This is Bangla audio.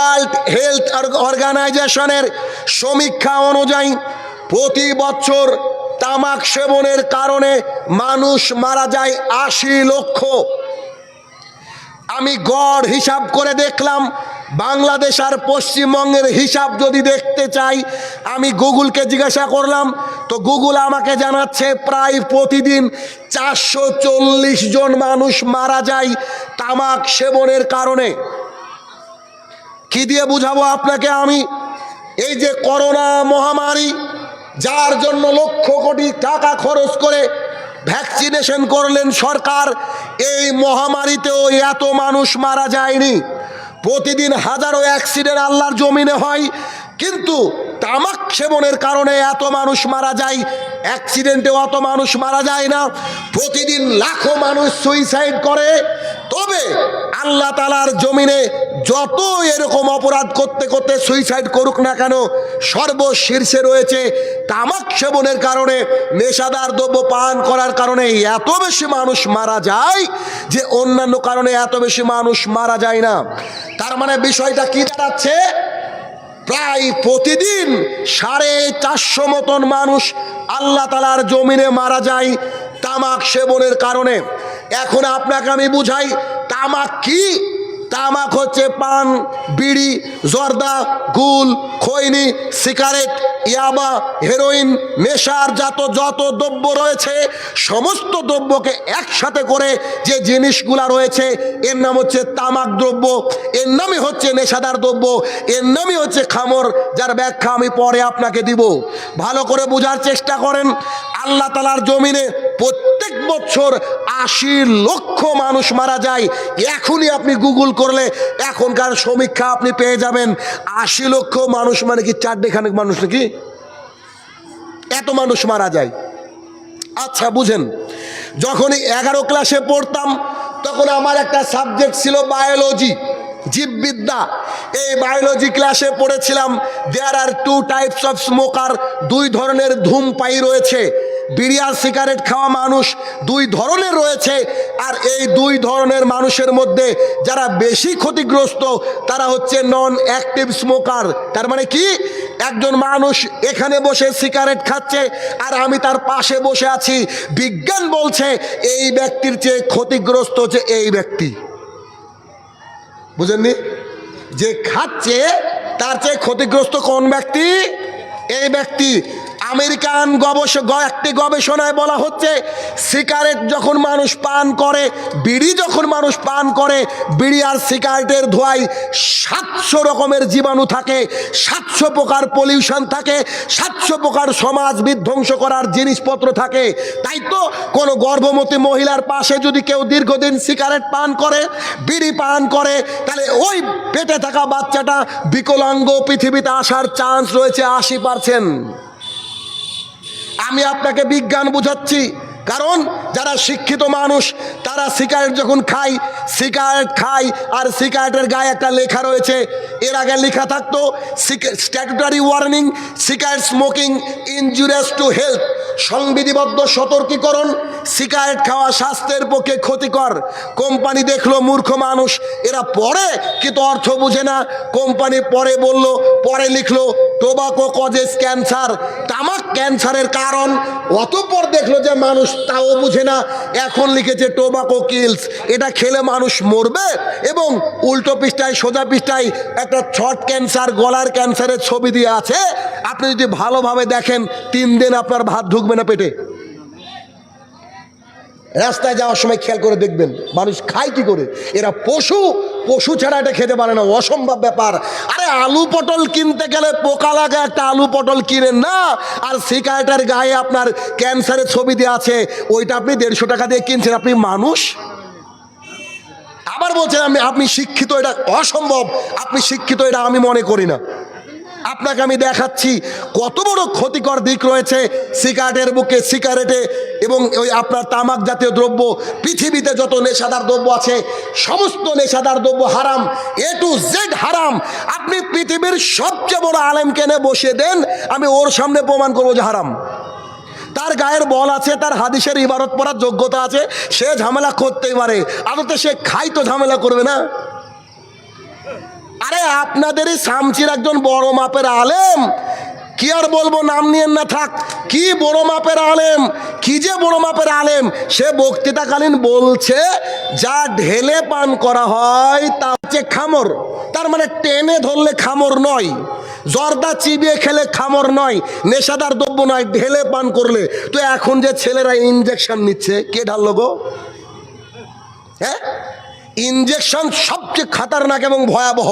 ওয়ার্ল্ড হেলথ অর্গানাইজেশনের সমীক্ষা অনুযায়ী প্রতি বছর তামাক সেবনের কারণে মানুষ মারা যায় ৮০ লক্ষ। আমি গড় হিসাব করে দেখলাম, বাংলাদেশ আর পশ্চিমবঙ্গের হিসাব যদি দেখতে চাই, আমি গুগলকে জিজ্ঞাসা করলাম, তো গুগল আমাকে জানাচ্ছে প্রায় প্রতিদিন ৪৪০ জন মানুষ মারা যায় তামাক সেবনের কারণে। কি দিয়ে বুঝাবো আপনাকে আমি? এই যে করোনা মহামারী, যার জন্য লক্ষ কোটি টাকা খরচ করে ভ্যাকসিনেশন করলেন সরকার, এই মহামারীতেও এত মানুষ মারা যায়নি। প্রতিদিন হাজারো অ্যাক্সিডেন্ট আল্লাহর জমিনে হয়, কিন্তু তামাক সেবনের কারণে এত মানুষ মারা যায়, অ্যাক্সিডেন্টে অত মানুষ মারা যায় না। প্রতিদিন লাখো মানুষ সুইসাইড করে। তবে আল্লাহ তাআলার জমিনে যত এরকম অপরাধ করতে করতে সুইসাইড করুক না কেন, সর্বশীর্ষে রয়েছে তামাক সেবনের কারণে, নেশাদার দ্রব্য পান করার কারণে এত বেশি মানুষ মারা যায় যে অন্যান্য কারণে এত বেশি মানুষ মারা যায় না। তার মানে বিষয়টা কি দাঁড়াচ্ছে? প্রায় প্রতিদিন ৪৫০ মতন মানুষ আল্লাহ তাআলার জমিনে মারা যায় তামাক সেবনের কারণে। এখন আপনাকে আমি বুঝাই তামাক কি। তামাক হচ্ছে পান, বিড়ি, জর্দা, গুল, খৈনি, সিগারেট, ইয়াবা, হেরোইন, নেশার যত দ্রব্য রয়েছে, সমস্ত দ্রব্যকে একসাথে করে যে জিনিসগুলা রয়েছে এর নাম হচ্ছে তামাক দ্রব্য, এর নামই হচ্ছে নেশাদার দ্রব্য, এর নামই হচ্ছে খামর, যার ব্যাখ্যা আমি পরে আপনাকে দিব। ভালো করে বোঝার চেষ্টা করেন। আল্লাহ তাআলার জমিনে প্রত্যেক বছর ৮০ লক্ষ মানুষ মারা যায়। এখনই আপনি গুগল করলে এখনকার সমীক্ষা আপনি পেয়ে যাবেন। ৮০ লক্ষ মানুষ মানে কি চারটেখানেক মানুষ নাকি? এত মানুষ মারা যায়। আচ্ছা বুঝেন, যখন 11 ক্লাসে পড়তাম তখন আমার একটা সাবজেক্ট ছিল বায়োলজি, জীববিদ্যা। এই বায়োলজি ক্লাসে পড়েছিলাম দেয়ার আর 2 টাইপস অফ স্মোকার, 2 ধরনের ধূমপায়ী রয়েছে। বিড়ি আর সিগারেট খাওয়া মানুষ 2 ধরনের রয়েছে। আর এই 2 ধরনের মানুষের মধ্যে যারা বেশি ক্ষতিগ্রস্ত তারা হচ্ছে নন অ্যাক্টিভ স্মোকার। তার মানে কি, একজন মানুষ এখানে বসে সিগারেট খাচ্ছে আর আমি তার পাশে বসে আছি, বিজ্ঞান বলছে এই ব্যক্তির চেয়ে ক্ষতিগ্রস্ত হচ্ছে এই ব্যক্তি। বুঝেননি? যে খাচ্ছে তার চেয়ে ক্ষতিগ্রস্ত কোন ব্যক্তি? এই ব্যক্তি। আমেরিকান একটি গবেষণায় বলা হচ্ছে সিগারেট যখন মানুষ পান করে, বিড়ি যখন মানুষ পান করে, বিড়ি আর সিগারেটের ধোঁয়ায় ৭০০ রকমের জীবাণু থাকে, ৭০০ প্রকার পলিউশন থাকে, ৭০০ প্রকার সমাজ বিধ্বংস করার জিনিসপত্র থাকে। তাই তো কোনো গর্ভবতী মহিলার পাশে যদি কেউ দীর্ঘদিন সিগারেট পান করে, বিড়ি পান করে, তাহলে ওই পেটে থাকা বাচ্চাটা বিকলাঙ্গ পৃথিবীতে আসার চান্স রয়েছে ৮০%। আমি আপনাকে বিজ্ঞান বুঝাচ্ছি, কারণ যারা শিক্ষিত মানুষ তারা সিগারেট যখন খায় আর সিগারেটের গায়ে একটা লেখা রয়েছে। এর আগে লেখা থাকতো statutory warning, cigarette smoking injurious to health, সংবিধিবদ্ধ সতর্কীকরণ, সিগারেট খাওয়া স্বাস্থ্যের পক্ষে ক্ষতিকর। কোম্পানি দেখলো মূর্খ মানুষ, এরা পড়ে কিন্তু অর্থ বুঝে না। কোম্পানি পরে লিখলো টোবাকো কজেস ক্যান্সার, তামাক ক্যান্সারের কারণ। অতঃপর দেখলো যে মানুষ তাও বুঝে না, এখন লিখেছে টোবাকো কিলস, এটা খেলে মানুষ মরবে। এবং উল্টো পৃষ্ঠায় সোজা পৃষ্ঠায় একটা থ্রট ক্যান্সার, গলার ক্যান্সারের ছবি দিয়ে আছে। আপনি যদি ভালোভাবে দেখেন 3 দিন আপনার ভাত ঢুকবে না পেটে। রাস্তায় যাওয়ার সময় খেয়াল করে দেখবেন মানুষ খায় কি করে। এরা পশু ছাড়া এটা খেতে পারে না, অসম্ভব ব্যাপার। আরে আলু পটল কিনতে গেলে পোকা লাগে, একটা আলু পটল কিনেন না, আর সিগারেটের গায়ে আপনার ক্যান্সারের ছবি দিয়ে আছে, ওইটা আপনি 150 টাকা দিয়ে কিনছেন। আপনি মানুষ? আবার বলছেন আপনি শিক্ষিত, এটা অসম্ভব। আপনি শিক্ষিত এটা আমি মনে করি না। আপনাকে আমি দেখাচ্ছি কত বড় ক্ষতিকর দিক রয়েছে সিগারেটের বুকে, সিগারেটে এবং ওই আপনার তামাক জাতীয় দ্রব্য। পৃথিবীতে যত নেশাদার দ্রব্য আছে সমস্ত নেশাদার দ্রব্য হারাম, A to Z হারাম। আপনি পৃথিবীর সবচেয়ে বড় আলেমকে এনে বসিয়ে দেন, আমি ওর সামনে প্রমাণ করবো যে হারাম। তার গায়ের বল আছে, তার হাদিসের ইবারত পড়ার যোগ্যতা আছে, সে ঝামেলা করতেই পারে। আদতে সে খাই তো ঝামেলা করবে না। আরে আপনাদেরই শামচির একজন বড় মাপের আলেম, কি আর বলবো, নাম নিয়েন না থাক, কি বড় মাপের আলেম, কি যে বড় মাপের আলেম, সে বক্তৃতাকালীন বলছে যা ঢেলে পান করা হয় তা হচ্ছে খামর। তার মানে টেনে ধরলে খামর নয়, জর্দা চিবিয়ে খেলে খামর নয়, নেশাদার দ্রব্য নয়, ঢেলে পান করলে। তো এখন যে ছেলেরা ইনজেকশন নিচ্ছে, কে ঢাললো গো? হ্যাঁ, ইনজেকশন সবচেয়ে খাতারনাক এবং ভয়াবহ।